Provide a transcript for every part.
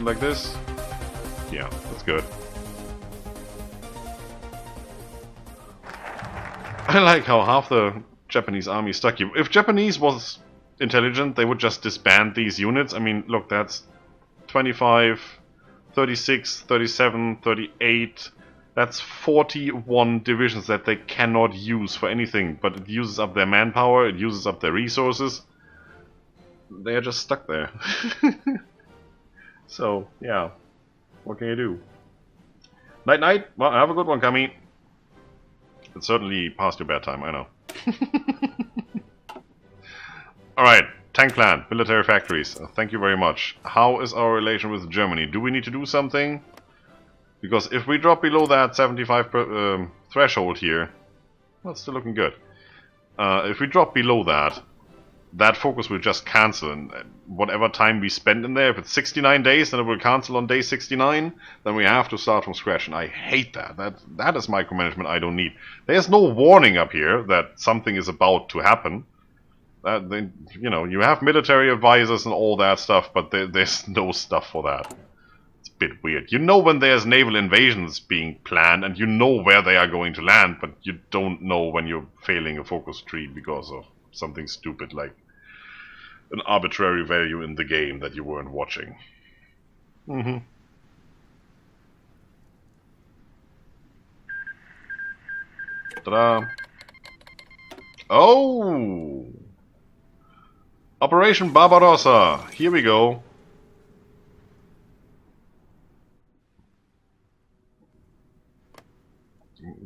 like this? Yeah, that's good. I like how half the Japanese army stuck you. If Japanese was intelligent, they would just disband these units. I mean, look, that's 25, 36, 37, 38. That's 41 divisions that they cannot use for anything, but it uses up their manpower, it uses up their resources. They are just stuck there. So, yeah. What can you do? Night night! Well, have a good one, Kami. It's certainly past your bedtime, I know. Alright, tank plant, military factories. Thank you very much. How is our relation with Germany? Do we need to do something? Because if we drop below that 75 threshold here, well, it's still looking good. If we drop below that, that focus will just cancel, and whatever time we spend in there, if it's 69 days, then it will cancel on day 69, then we have to start from scratch, and I hate that. That is micromanagement I don't need. There's no warning up here that something is about to happen. You know, you have military advisors and all that stuff, but there's no stuff for that. It's a bit weird. You know when there's naval invasions being planned, and you know where they are going to land, but you don't know when you're failing a focus tree because of something stupid like an arbitrary value in the game that you weren't watching. Ta-da! Oh! Operation Barbarossa! Here we go.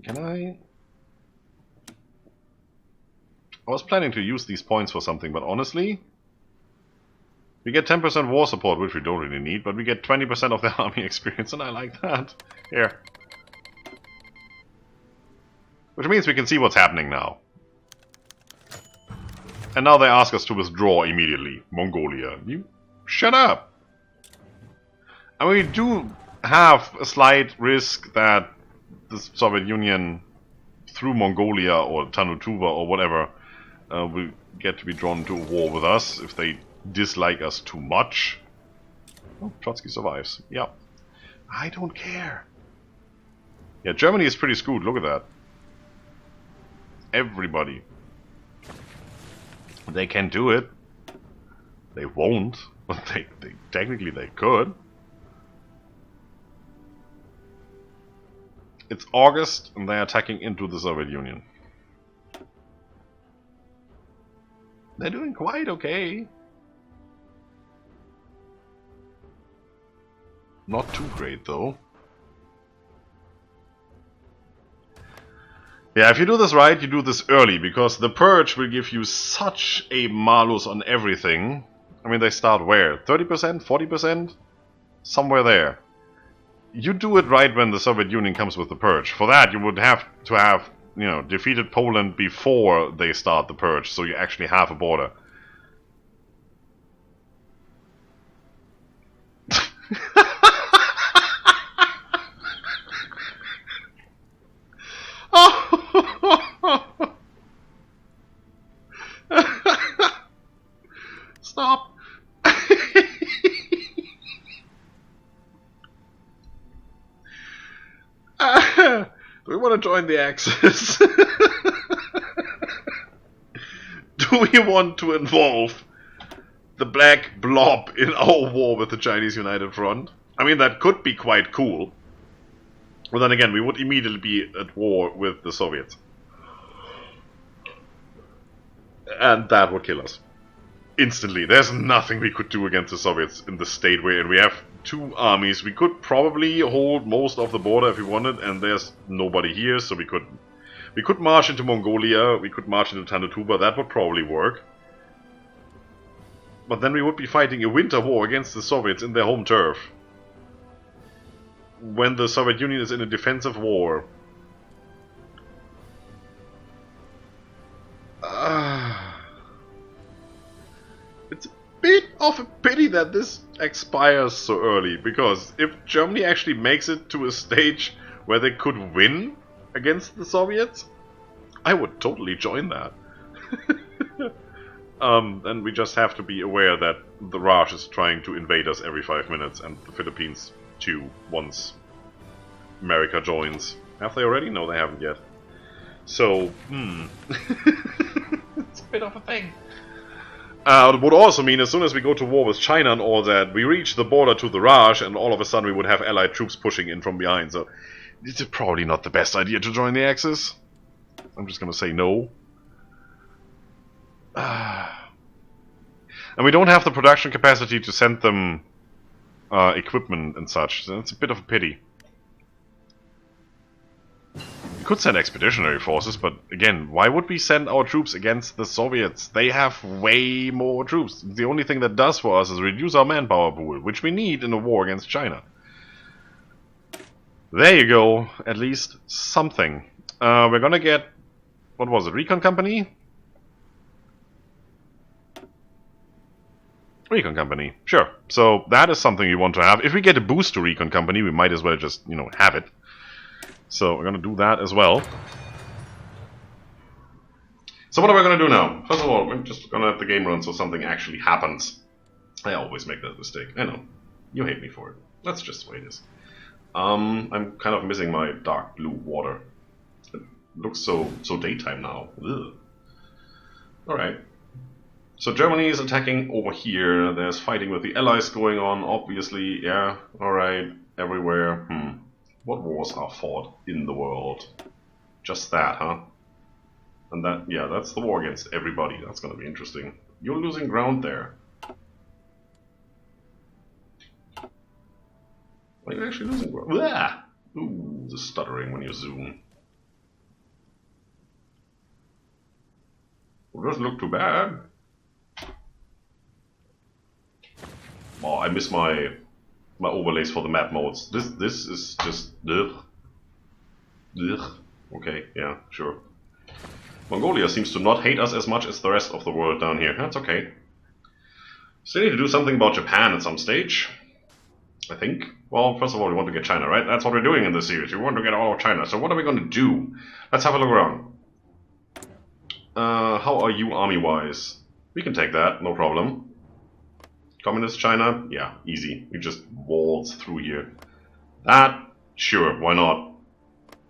Can I was planning to use these points for something, but honestly, we get 10% war support, which we don't really need, but we get 20% of the army experience, and I like that. Here. Which means we can see what's happening now. And now they ask us to withdraw immediately. Mongolia. You shut up! I mean, we do have a slight risk that the Soviet Union, through Mongolia or Tanutuva or whatever, will get to be drawn into a war with us if they dislike us too much. Oh, Trotsky survives. Yeah. I don't care. Yeah, Germany is pretty screwed. Look at that. Everybody. They can do it. They won't, but they technically they could. It's August and they're attacking into the Soviet Union. They're doing quite okay. Not too great though. Yeah, if you do this right, you do this early, because the purge will give you such a malus on everything. I mean, they start where? 30%? 40%? Somewhere there. You do it right when the Soviet Union comes with the purge. For that, you would have to have, you know, defeated Poland before they start the purge, so you actually have a border. Stop. Do we want to join the Axis? Do we want to involve the black blob in our war with the Chinese United Front? I mean, that could be quite cool. But then again, we would immediately be at war with the Soviets. And that would kill us. Instantly. There's nothing we could do against the Soviets in the state we're in. We have two armies. We could probably hold most of the border if we wanted, and there's nobody here, so we could march into Mongolia, we could march into Tanutuba. That would probably work. But then we would be fighting a winter war against the Soviets in their home turf. When the Soviet Union is in a defensive war. It's a bit of a pity that this expires so early, because if Germany actually makes it to a stage where they could win against the Soviets, I would totally join that. then we just have to be aware that the Raj is trying to invade us every 5 minutes, and the Philippines too, once America joins. Have they already? No, they haven't yet. So, it's a bit of a thing. It would also mean as soon as we go to war with China and all that, we reach the border to the Raj, and all of a sudden we would have allied troops pushing in from behind. So, it's probably not the best idea to join the Axis. I'm just gonna say no. And we don't have the production capacity to send them equipment and such, so it's a bit of a pity. We could send expeditionary forces, but again, why would we send our troops against the Soviets? They have way more troops. The only thing that does for us is reduce our manpower pool, which we need in a war against China. There you go, at least something. We're gonna get, what was it, Recon Company? Recon Company, sure. So that is something you want to have. If we get a boost to Recon Company, we might as well just, you know, have it. So we're gonna do that as well. So what are we gonna do now? First of all, we're just gonna let the game run so something actually happens. I always make that mistake. I know. You hate me for it. That's just the way it is. I'm kind of missing my dark blue water. It looks so daytime now. Ugh. Alright. So Germany is attacking over here. There's fighting with the Allies going on, obviously. Yeah, alright. Everywhere. What wars are fought in the world? Just that, huh? And that, yeah, that's the war against everybody. That's gonna be interesting. You're losing ground there. Are you actually losing ground? Blah! Ooh, the stuttering when you zoom. It doesn't look too bad. Oh, I miss my overlays for the map modes. This is just ugh. Ugh. Okay, yeah, sure. Mongolia seems to not hate us as much as the rest of the world down here. That's okay. Still need to do something about Japan at some stage, I think. Well, first of all, we want to get China, right? That's what we're doing in this series. We want to get all of China. So what are we going to do? Let's have a look around. How are you army-wise? We can take that, no problem. Communist China? Yeah, easy. We just waltz through here. That? Sure, why not?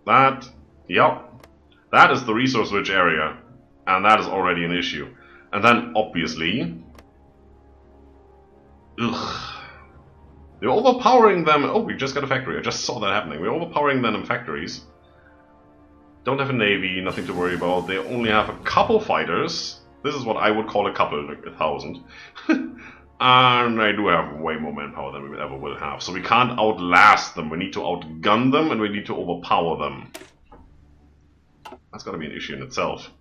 That? Yep. That is the resource-rich area. And that is already an issue. And then, obviously... Ugh. They're overpowering them. Oh, we just got a factory. I just saw that happening. We're overpowering them in factories. Don't have a navy, nothing to worry about. They only have a couple fighters. This is what I would call a couple, like 1,000. And they do have way more manpower than we ever will have. So we can't outlast them. We need to outgun them and we need to overpower them. That's gotta be an issue in itself.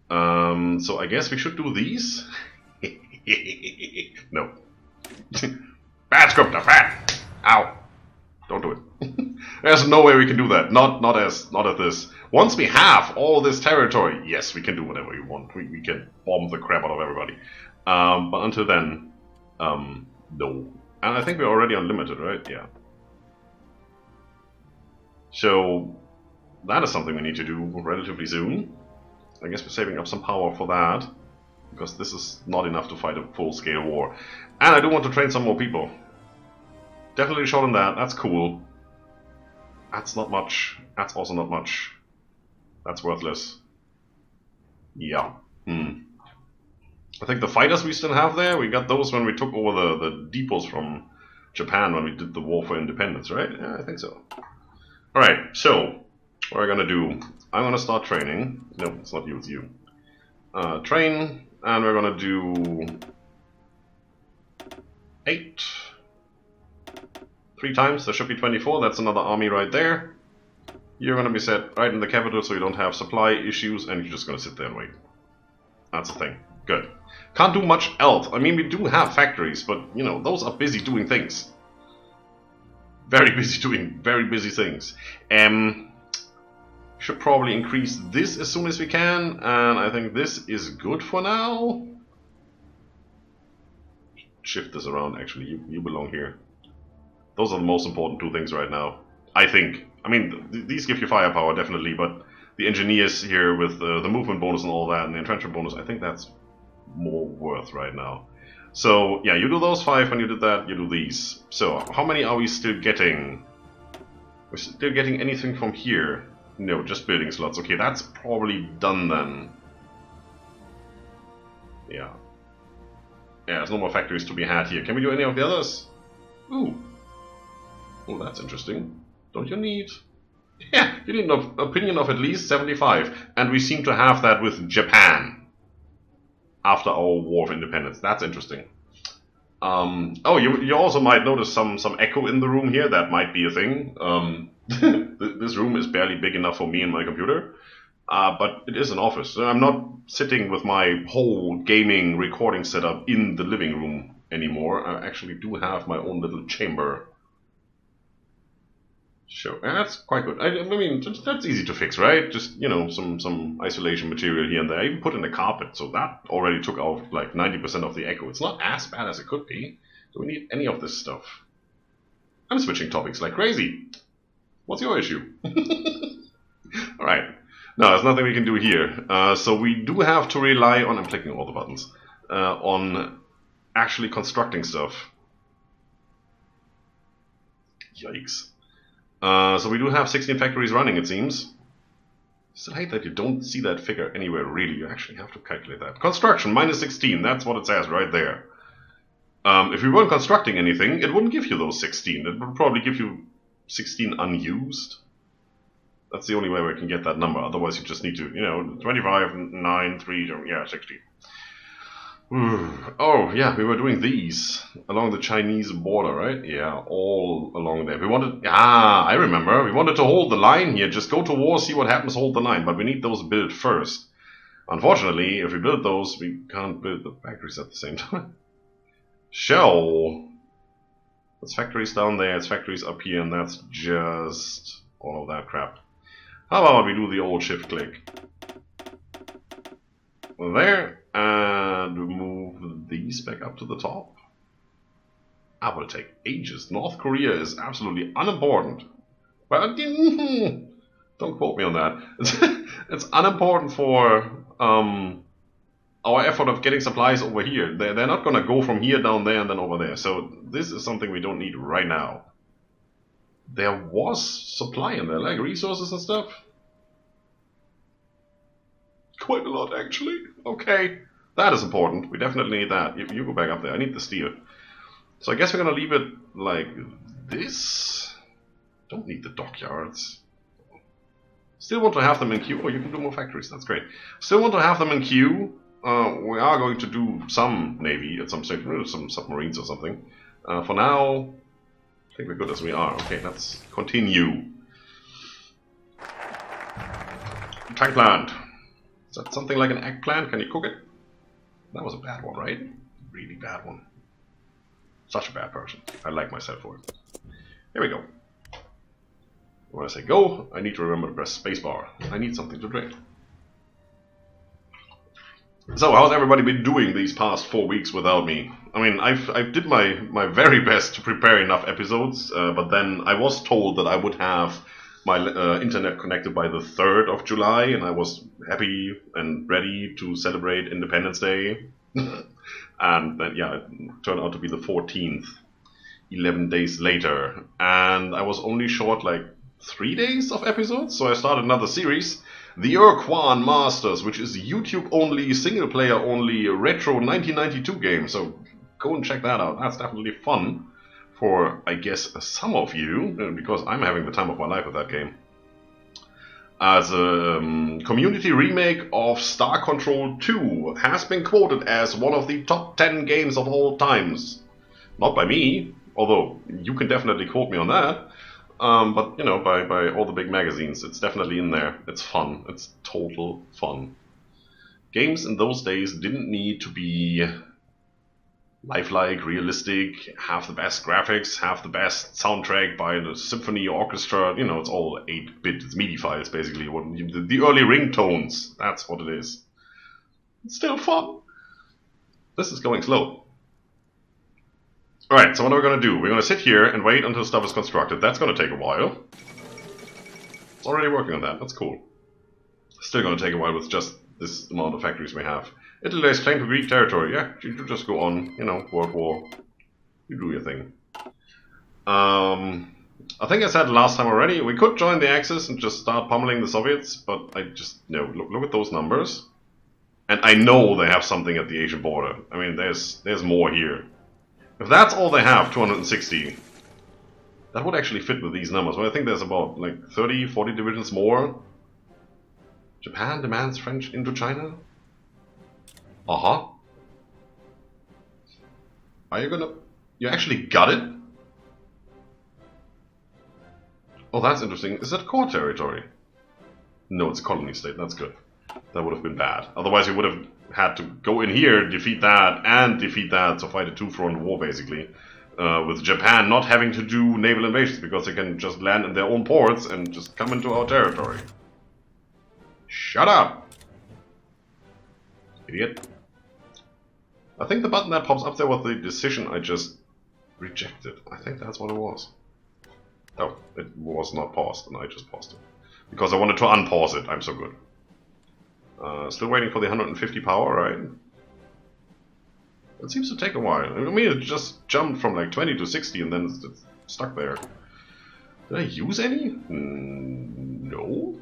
So I guess we should do these? No. Bad Scryptar, bad! Ow. Don't do it. There's no way we can do that. Not at this. Once we have all this territory, yes, we can do whatever we want. We can bomb the crap out of everybody. But until then, no. And I think we're already unlimited, right? Yeah. So, that is something we need to do relatively soon. I guess we're saving up some power for that. Because this is not enough to fight a full-scale war. And I do want to train some more people. Definitely short on that. That's cool. That's not much. That's also not much. That's worthless. Yeah. I think the fighters we still have there, we got those when we took over the depots from Japan when we did the War for Independence, right? Yeah, I think so. Alright, so, what are we gonna do? I'm gonna start training. No, it's not you, it's you. Train, and we're gonna do 8. 3 times, there should be 24, that's another army right there. You're gonna be set right in the capital so you don't have supply issues, and you're just gonna sit there and wait. That's the thing. Good. Can't do much else. I mean, we do have factories, but, you know, those are busy doing things. Very busy doing very busy things. Should probably increase this as soon as we can, and I think this is good for now. Shift this around, actually. You belong here. Those are the most important 2 things right now, I think. I mean, these give you firepower, definitely, but the engineers here with the movement bonus and all that, and the entrenchment bonus, I think that's more worth right now. So, yeah, you do those 5, when you did that, you do these. So, how many are we still getting? We're still getting anything from here? No, just building slots. Okay, that's probably done then. Yeah. Yeah, there's no more factories to be had here. Can we do any of the others? Ooh. Oh, that's interesting. Don't you need... Yeah, you need an opinion of at least 75. And we seem to have that with Japan. After our War of Independence. That's interesting. Oh, you also might notice some echo in the room here. That might be a thing. This room is barely big enough for me and my computer. But it is an office. I'm not sitting with my whole gaming recording setup in the living room anymore. I actually do have my own little chamber. Sure, that's quite good. I mean, that's easy to fix, right? Just, you know, some isolation material here and there. I even put in a carpet, so that already took out like 90% of the echo. It's not as bad as it could be. Do we need any of this stuff? I'm switching topics like crazy. What's your issue? Alright. No, there's nothing we can do here. So we do have to rely on, I'm clicking all the buttons, on actually constructing stuff. Yikes. So we do have 16 factories running, it seems. Still hate that you don't see that figure anywhere, really. You actually have to calculate that. Construction, minus 16, that's what it says right there. If we weren't constructing anything, it wouldn't give you those 16. It would probably give you 16 unused. That's the only way we can get that number. Otherwise you just need to, you know, 25, 9, 3, yeah, 16. Oh, yeah, we were doing these along the Chinese border, right? Yeah, all along there. We wanted... Ah, I remember. We wanted to hold the line here. Just go to war, see what happens, hold the line. But we need those built first. Unfortunately, if we build those, we can't build the factories at the same time. Shell. There's factories down there, it's factories up here, and that's just all of that crap. How about we do the old shift-click? There. And move these back up to the top. That will take ages. North Korea is absolutely unimportant. Well, don't quote me on that. It's unimportant for our effort of getting supplies over here. They're not going to go from here down there and then over there. So this is something we don't need right now. There was supply in there, like resources and stuff. Quite a lot, actually. Okay, that is important. We definitely need that. You go back up there. I need the steel. So I guess we're going to leave it like this. Don't need the dockyards. Still want to have them in queue. Oh, you can do more factories. That's great. Still want to have them in queue. We are going to do some navy at some stage. Some submarines or something. For now, I think we're good as we are. Okay, let's continue. Tank plant. Is that something like an eggplant? Can you cook it? That was a bad one, right? Really bad one. Such a bad person. I like myself for it. Here we go. When I say go, I need to remember to press spacebar. I need something to drink. So, how's everybody been doing these past 4 weeks without me? I mean, I did my very best to prepare enough episodes, but then I was told that I would have my internet connected by the 3rd of July, and I was happy and ready to celebrate Independence Day. And then, yeah, it turned out to be the 14th, 11 days later. And I was only short like 3 days of episodes, so I started another series, The Urquan Masters, which is YouTube only, single player only, retro 1992 game. So go and check that out. That's definitely fun. For, I guess, some of you, because I'm having the time of my life with that game. As a community remake of Star Control 2, has been quoted as one of the top 10 games of all times. Not by me, although you can definitely quote me on that. But, you know, by all the big magazines, it's definitely in there. It's fun. It's total fun. Games in those days didn't need to be lifelike, realistic, have the best graphics, have the best soundtrack by the symphony orchestra. You know, it's all 8-bit, it's MIDI files basically. The early ringtones, that's what it is. It's still fun. This is going slow. Alright, so what are we going to do? We're going to sit here and wait until stuff is constructed. That's going to take a while. It's already working on that, that's cool. Still going to take a while with just this amount of factories we have. Italy lays claim to Greek territory. Yeah, you just go on, you know, World War. You do your thing. I think I said last time already, we could join the Axis and just start pummeling the Soviets, but I just, no, look at those numbers. And I know they have something at the Asian border. I mean, there's more here. If that's all they have, 260, that would actually fit with these numbers. Well, I think there's about like 30, 40 divisions more. Japan demands French Indochina? Uh-huh. Are you gonna... You actually got it? Oh, that's interesting. Is that core territory? No, it's a colony state. That's good. That would have been bad. Otherwise, you would have had to go in here, defeat that, so fight a two-front war, basically. With Japan not having to do naval invasions, because they can just land in their own ports and just come into our territory. Shut up! Idiot. I think the button that pops up there was the decision I just rejected. I think that's what it was. No, it was not paused, and I just paused it. Because I wanted to unpause it. I'm so good. Still waiting for the 150 power, right? It seems to take a while. I mean, it just jumped from like 20 to 60 and then it's stuck there. Did I use any? No.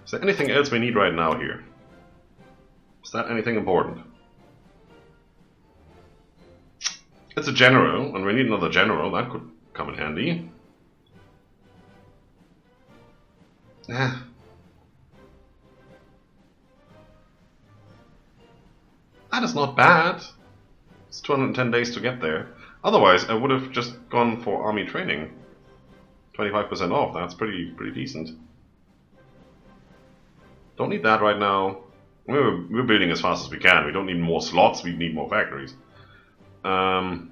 Is there anything else we need right now here? Is that anything important? It's a general, and we need another general. That could come in handy. Nah. That is not bad. It's 210 days to get there. Otherwise, I would have just gone for army training. 25% off. That's pretty decent. Don't need that right now. We're building as fast as we can. We don't need more slots. We need more factories. Don't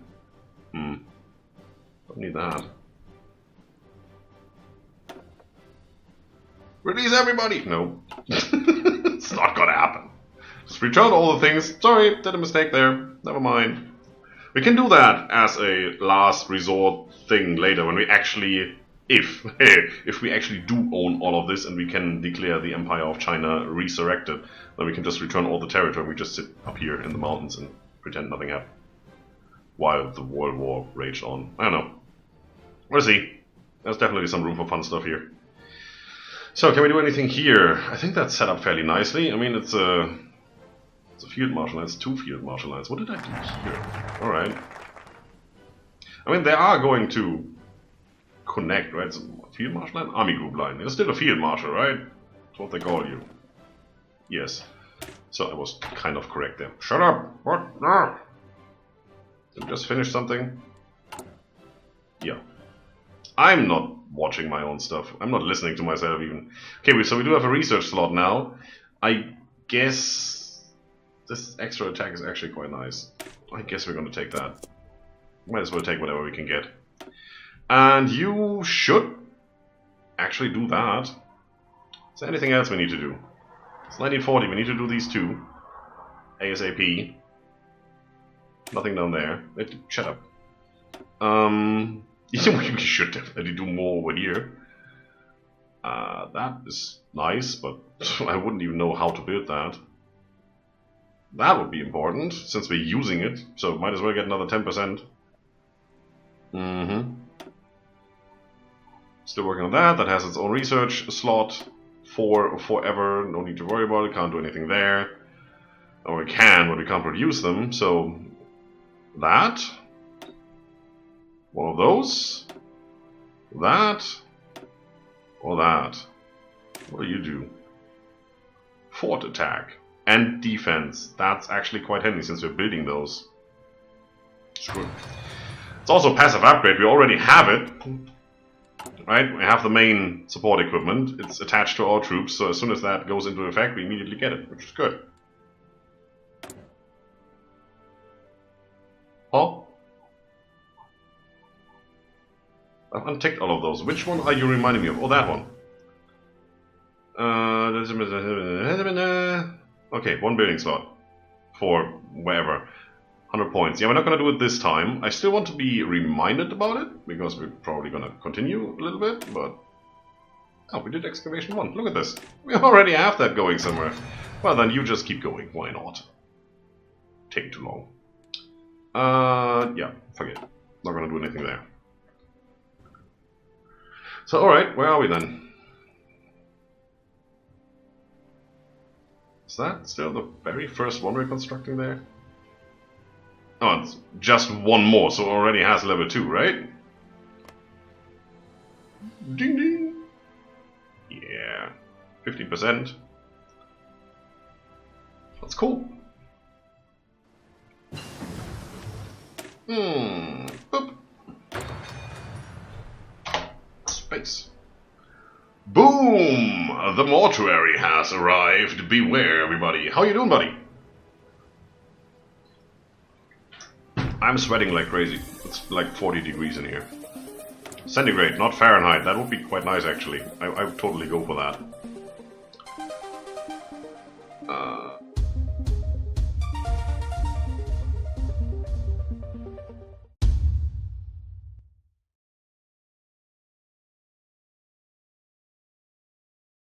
need that. Release everybody! No. It's not gonna happen. Just return all the things. Sorry, did a mistake there. Never mind. We can do that as a last resort thing later when we actually, if we actually do own all of this and we can declare the Empire of China resurrected, then we can just return all the territory. We just sit up here in the mountains and pretend nothing happened while the World War raged on. I don't know. We'll see. There's definitely some room for fun stuff here. So, can we do anything here? I think that's set up fairly nicely. I mean, it's a field marshal line. It's 2 field marshal lines. What did I do here? Alright. I mean, they are going to connect, right? It's a field marshal line? Army group line. It's still a field marshal, right? That's what they call you. Yes. So, I was kind of correct there. Shut up! What? No! Did we just finish something? Yeah. I'm not watching my own stuff. I'm not listening to myself even. Okay, so we do have a research slot now. I guess this extra attack is actually quite nice. I guess we're going to take that. Might as well take whatever we can get. And you should actually do that. Is there anything else we need to do? It's 1940. We need to do these two. ASAP. Nothing down there. Shut up. We should definitely do more over here. That is nice, but I wouldn't even know how to build that. That would be important, since we're using it, so might as well get another 10%. Still working on that. That has its own research slot for forever. No need to worry about it. Can't do anything there. Or we can, but we can't produce them, so that. One of those. That. Or that. What do you do? Fort attack. And defense. That's actually quite handy since we're building those. Screw. It's also a passive upgrade. We already have it. Right? We have the main support equipment. It's attached to our troops, so as soon as that goes into effect, we immediately get it, which is good. Oh? I've unticked all of those. Which one are you reminding me of? Oh, that one. Okay, 1 building slot. For wherever. 100 points. Yeah, we're not going to do it this time. I still want to be reminded about it, because we're probably going to continue a little bit, but Oh, we did excavation 1. Look at this. We already have that going somewhere. Well, then you just keep going. Why not? Take too long. Yeah, forget. Not gonna do anything there. So, alright, where are we then? Is that still the very first one we're constructing there? Oh, it's just one more, so it already has level 2, right? Ding ding! Yeah, 15%. That's cool. Boop. Space. Boom! The mortuary has arrived. Beware, everybody. How you doing, buddy? I'm sweating like crazy. It's like 40 degrees in here. Centigrade, not Fahrenheit. That would be quite nice, actually. I would totally go for that.